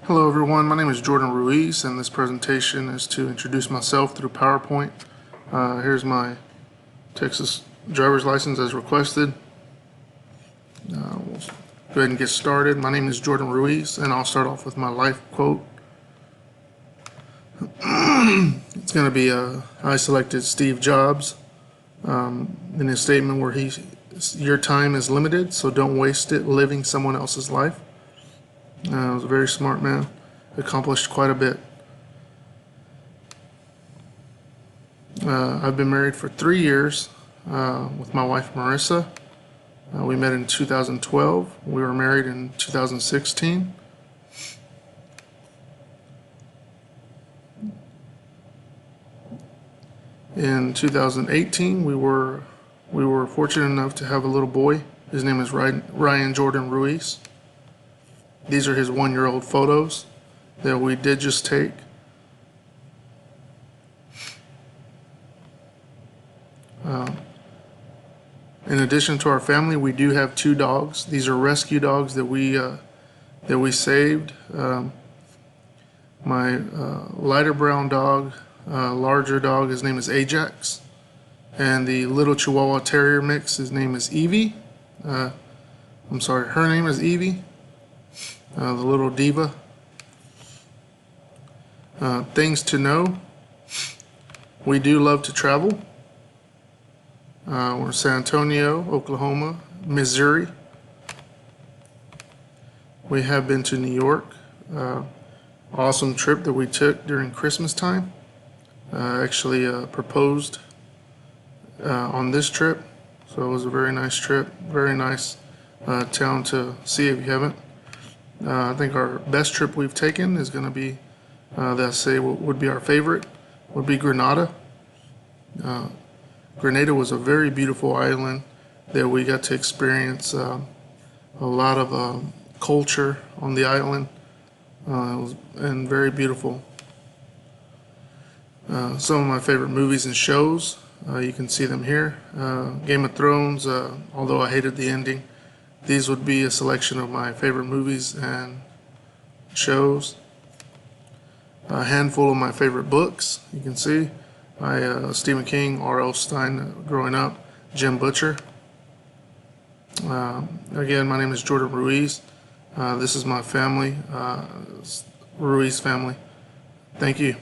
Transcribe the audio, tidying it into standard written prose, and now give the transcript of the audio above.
Hello everyone, my name is Jordan Ruiz and this presentation is to introduce myself through PowerPoint. Here's my Texas driver's license as requested. We'll go ahead and get started. My name is Jordan Ruiz and I'll start off with my life quote. It's going to be I selected Steve Jobs in his statement where your time is limited, so don't waste it living someone else's life. He was a very smart man, accomplished quite a bit. I've been married for 3 years with my wife Marissa. We met in 2012. We were married in 2016. In 2018, we were fortunate enough to have a little boy. His name is Ryan Jordan Ruiz. These are his 1-year-old photos that we did just take. In addition to our family, we do have 2 dogs. These are rescue dogs that we saved. My lighter brown dog, larger dog, his name is Ajax, and the little Chihuahua Terrier mix, his name is Evie. Her name is Evie. The little diva. Things to know. We do love to travel. We're in San Antonio, Oklahoma, Missouri. We have been to New York. Awesome trip that we took during Christmas time. Actually proposed on this trip. So it was a very nice trip. Very nice town to see if you haven't. I think our best trip we've taken is going to be, that I say would be our favorite, would be Grenada. Grenada was a very beautiful island that we got to experience a lot of culture on the island, and very beautiful. Some of my favorite movies and shows, you can see them here. Game of Thrones, although I hated the ending. These would be a selection of my favorite movies and shows. A handful of my favorite books, you can see. Stephen King, R.L. Stein growing up, Jim Butcher. Again, my name is Jordan Ruiz. This is my family, Ruiz family. Thank you.